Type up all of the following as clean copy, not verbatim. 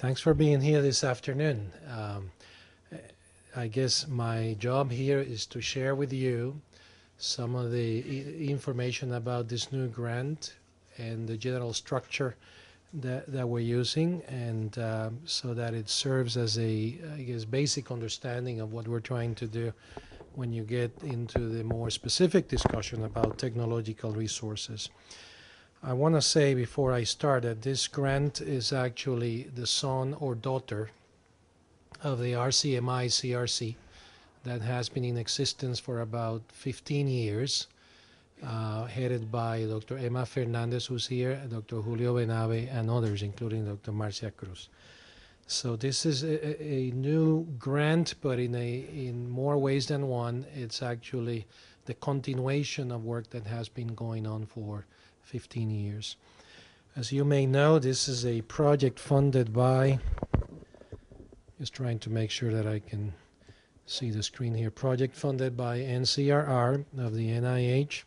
Thanks for being here this afternoon. I guess my job here is to share with you some of the information about this new grant and the general structure that we're using, and so that it serves as a, I guess, basic understanding of what we're trying to do when you get into the more specific discussion about technological resources. I want to say before I start that this grant is actually the son or daughter of the RCMI CRC that has been in existence for about 15 years, headed by Dr. Emma Fernandez, who's here, Dr. Julio Benave, and others, including Dr. Marcia Cruz. So this is a new grant, but in more ways than one. It's actually the continuation of work that has been going on for 15 years. As you may know, this is a project funded by, just trying to make sure that I can see the screen here, project funded by NCRR of the NIH,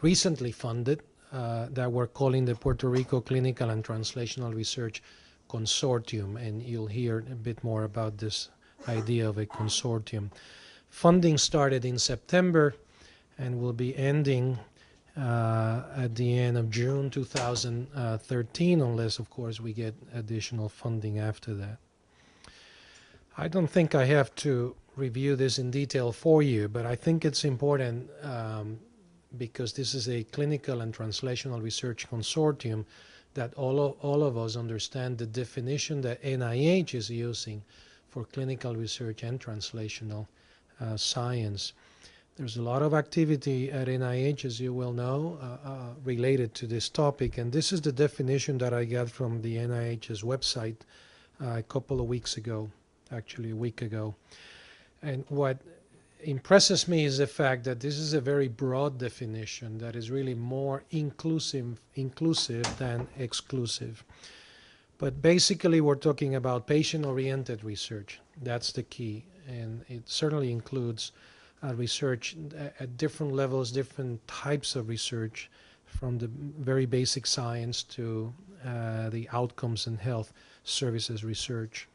recently funded, that we're calling the Puerto Rico Clinical and Translational Research Consortium, and you'll hear a bit more about this idea of a consortium. Funding started in September and will be ending at the end of June 2013, unless, of course, we get additional funding after that. I don't think I have to review this in detail for you, but I think it's important because this is a clinical and translational research consortium that all of us understand the definition that NIH is using for clinical research and translational science. There's a lot of activity at NIH, as you well know, related to this topic, and this is the definition that I got from the NIH's website a couple of weeks ago, actually a week ago. And what impresses me is the fact that this is a very broad definition that is really more inclusive than exclusive. But basically we're talking about patient-oriented research. That's the key, and it certainly includes research at different levels, different types of research, from the very basic science to the outcomes and health services research.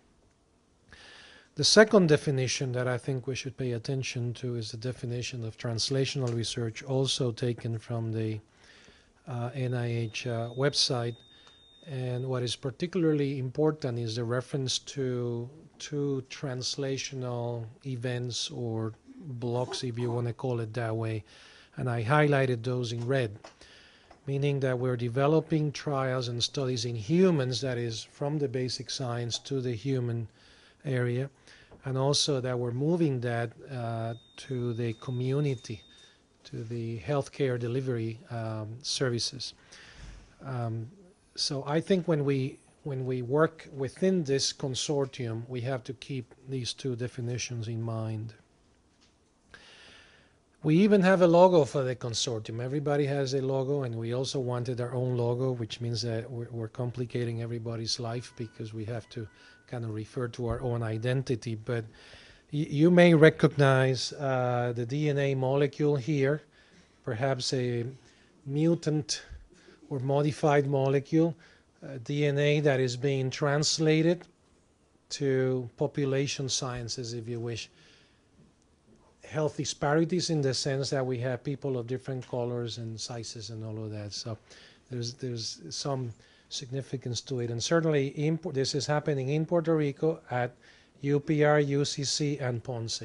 The second definition that I think we should pay attention to is the definition of translational research, also taken from the NIH website. And what is particularly important is the reference to two translational events or blocks, if you want to call it that way, and I highlighted those in red, meaning that we're developing trials and studies in humans, that is from the basic science to the human area, and also that we're moving that to the community, to the healthcare delivery services. So I think when we work within this consortium, we have to keep these two definitions in mind. We even have a logo for the consortium. Everybody has a logo, and we also wanted our own logo, which means that we're complicating everybody's life because we have to kind of refer to our own identity. But you may recognize the DNA molecule here, perhaps a mutant or modified molecule, DNA that is being translated to population sciences, if you wish. Health disparities in the sense that we have people of different colors and sizes and all of that. So there's some significance to it. And certainly this is happening in Puerto Rico at UPR, UCC, and Ponce,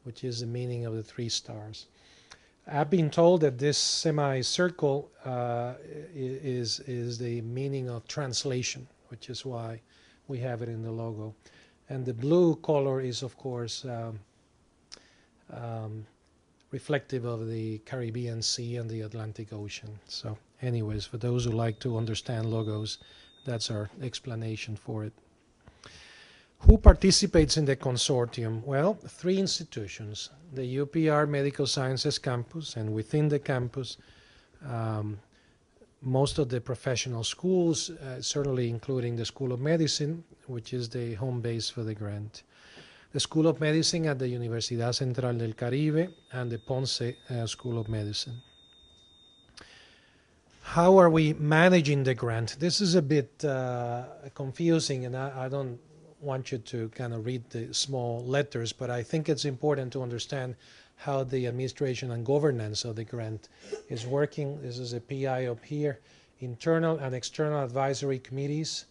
which is the meaning of the 3 stars. I've been told that this semicircle is the meaning of translation, which is why we have it in the logo. And the blue color is, of course, reflective of the Caribbean Sea and the Atlantic Ocean. So anyways, for those who like to understand logos, that's our explanation for it. Who participates in the consortium? Well, 3 institutions, the UPR Medical Sciences campus, and within the campus, most of the professional schools, certainly including the School of Medicine, which is the home base for the grant. The School of Medicine at the Universidad Central del Caribe and the Ponce School of Medicine. how are we managing the grant? This is a bit confusing, and I don't want you to kind of read the small letters, but I think it's important to understand how the administration and governance of the grant is working. This is a PI up here. Internal and external advisory committees,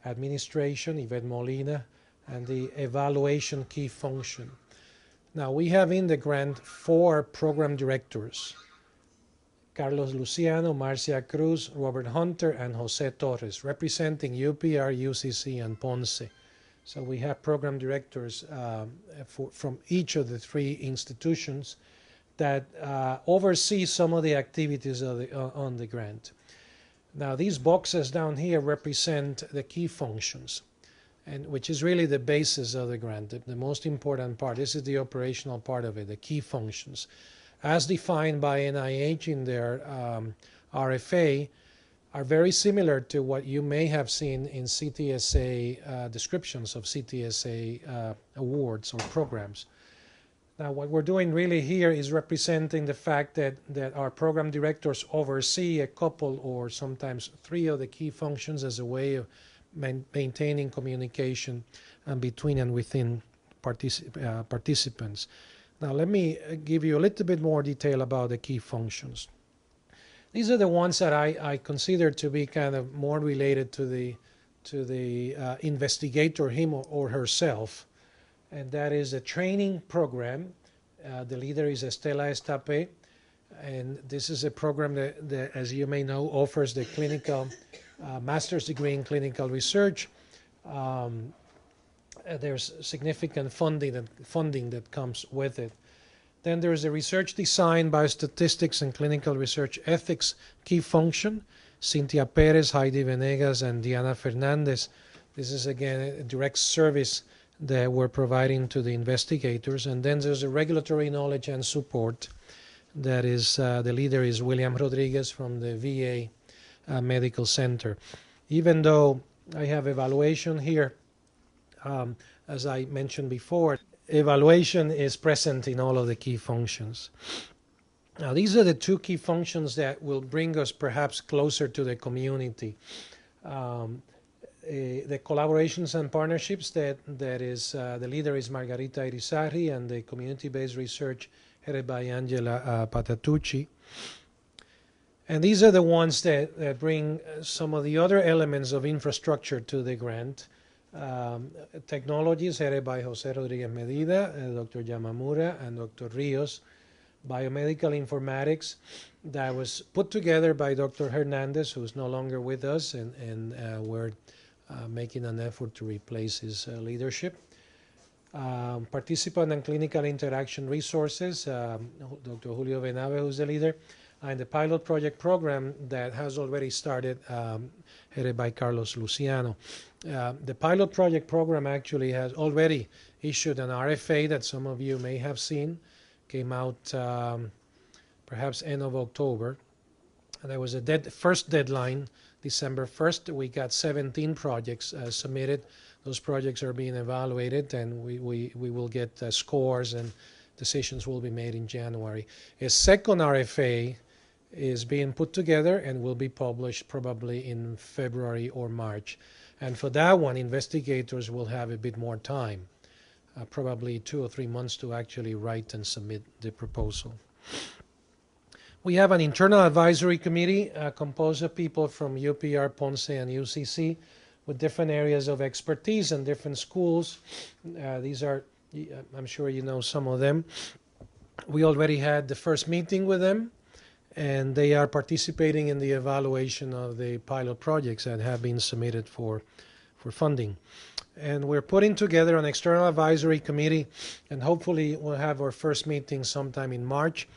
administration, Yvette Molina, and the evaluation key function. Now, we have in the grant 4 program directors: Carlos Luciano, Marcia Cruz, Robert Hunter, and Jose Torres, representing UPR, UCC, and Ponce. So we have program directors from each of the 3 institutions that oversee some of the activities of on the grant. Now, these boxes down here represent the key functions, and which is really the basis of the grant, the most important part. This is the operational part of it, the key functions. As defined by NIH in their RFA, are very similar to what you may have seen in CTSA descriptions of CTSA awards or programs. Now, what we're doing really here is representing the fact that our program directors oversee a couple or sometimes 3 of the key functions as a way of maintaining communication between and within participants. Now, let me give you a little bit more detail about the key functions. These are the ones that I consider to be kind of more related to the investigator, him or herself, and that is a training program. The leader is Estela Estape, and this is a program that, as you may know, offers the clinical master's degree in clinical research. There's significant funding that comes with it. Then there's a research design, biostatistics, and clinical research ethics key function. Cynthia Perez, Heidi Venegas, and Diana Fernandez. This is, again, a direct service that we're providing to the investigators. And then there's a regulatory knowledge and support. That is, the leader is William Rodriguez from the VA Medical Center. Even though I have evaluation here, as I mentioned before, evaluation is present in all of the key functions. Now, these are the 2 key functions that will bring us perhaps closer to the community. The collaborations and partnerships, that is, the leader is Margarita Irizarry, and the community-based research headed by Angela Patatucci. And these are the ones that bring some of the other elements of infrastructure to the grant. Technologies headed by Jose Rodriguez Medina, Dr. Yamamura, and Dr. Rios. Biomedical informatics that was put together by Dr. Hernandez, who's no longer with us, and we're making an effort to replace his leadership. Participant and clinical interaction resources, Dr. Julio Benave, who's the leader, and the pilot project program that has already started, headed by Carlos Luciano. The pilot project program actually has already issued an RFA that some of you may have seen. Came out perhaps end of October. And there was a first deadline, December 1st. We got 17 projects submitted. Those projects are being evaluated, and we will get scores, and decisions will be made in January. A second RFA is being put together and will be published probably in February or March. And for that one, investigators will have a bit more time, probably 2 or 3 months to actually write and submit the proposal. We have an internal advisory committee composed of people from UPR, Ponce, and UCC with different areas of expertise and different schools. These are, I'm sure you know some of them. We already had the first meeting with them, and they are participating in the evaluation of the pilot projects that have been submitted for funding. And we're putting together an external advisory committee, and hopefully we'll have our first meeting sometime in March.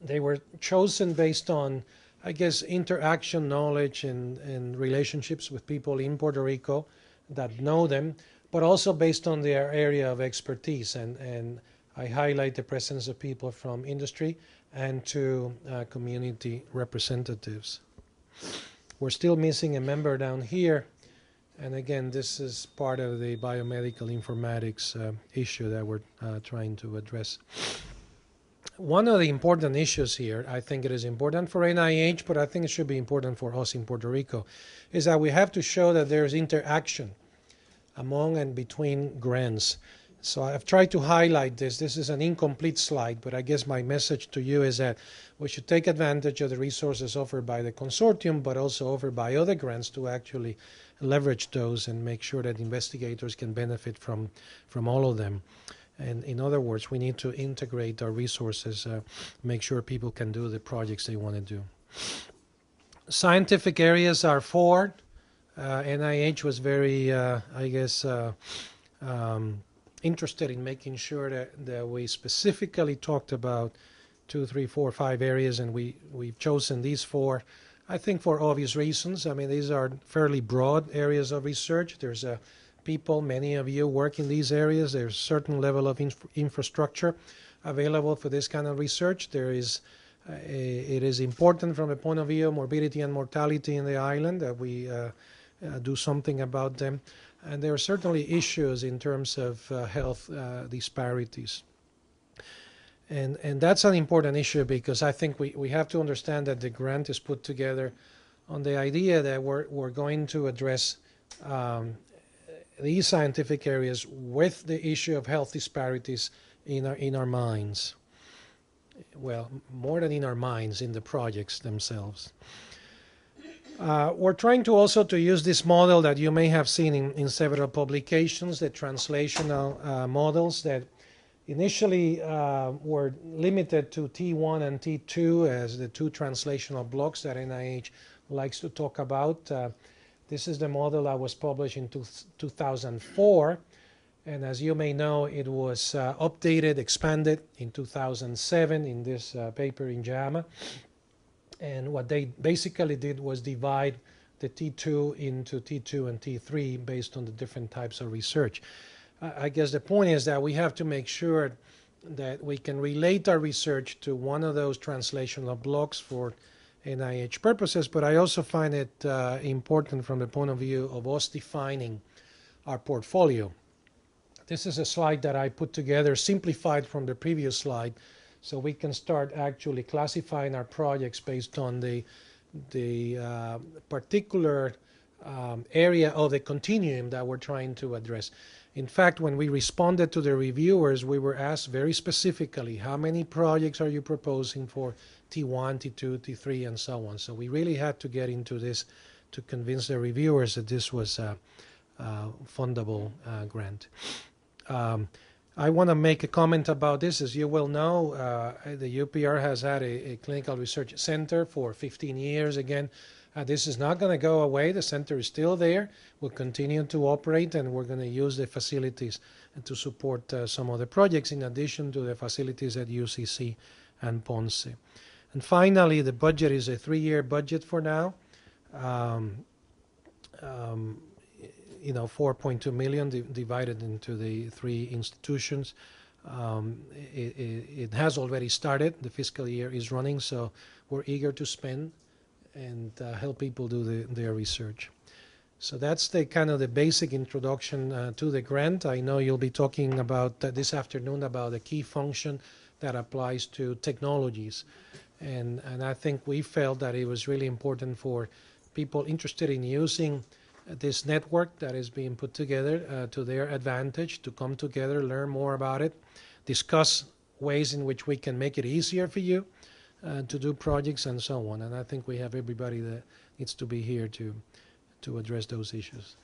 They were chosen based on, I guess, interaction, knowledge, and relationships with people in Puerto Rico that know them, but also based on their area of expertise. And I highlight the presence of people from industry and to community representatives. We're still missing a member down here. And again, this is part of the biomedical informatics issue that we're trying to address. One of the important issues here, I think it is important for NIH, but I think it should be important for us in Puerto Rico, is that we have to show that there is interaction among and between grants. So I've tried to highlight this. This is an incomplete slide, but I guess my message to you is that we should take advantage of the resources offered by the consortium, but also offered by other grants to actually leverage those and make sure that investigators can benefit from all of them. And in other words, we need to integrate our resources, make sure people can do the projects they want to do. Scientific areas are four. NIH was very, I guess, interested in making sure that we specifically talked about 2, 3, 4, 5 areas, and we've chosen these four, I think for obvious reasons. I mean, these are fairly broad areas of research. There's people, many of you work in these areas. There's a certain level of infrastructure available for this kind of research. There is it is important from the point of view of morbidity and mortality in the island that we do something about them. And there are certainly issues in terms of health disparities. And that's an important issue because I think we have to understand that the grant is put together on the idea that we're going to address these scientific areas with the issue of health disparities in our minds. Well, more than in our minds, in the projects themselves. We're trying to also to use this model that you may have seen in several publications, the translational models that initially were limited to T1 and T2 as the two translational blocks that NIH likes to talk about. This is the model that was published in 2004, and as you may know, it was updated, expanded in 2007 in this paper in JAMA. And what they basically did was divide the T2 into T2 and T3 based on the different types of research. I guess the point is that we have to make sure that we can relate our research to one of those translational blocks for NIH purposes, but I also find it important from the point of view of us defining our portfolio. This is a slide that I put together, simplified from the previous slide, so we can start actually classifying our projects based on the particular area of the continuum that we're trying to address. In fact, when we responded to the reviewers, we were asked very specifically, how many projects are you proposing for T1, T2, T3, and so on. So we really had to get into this to convince the reviewers that this was a fundable grant. I want to make a comment about this. As you well know, the UPR has had a clinical research center for 15 years. Again, this is not going to go away. The center is still there. We'll continue to operate, and we're going to use the facilities to support some of the projects in addition to the facilities at UCC and Ponce. And finally, the budget is a 3-year budget for now. 4.2 million divided into the 3 institutions. It has already started. The fiscal year is running, so we're eager to spend and help people do their research. So that's the kind of the basic introduction to the grant. I know you'll be talking about this afternoon about a key function that applies to technologies. And I think we felt that it was really important for people interested in using this network that is being put together to their advantage, to come together, learn more about it, discuss ways in which we can make it easier for you to do projects and so on. And I think we have everybody that needs to be here to address those issues.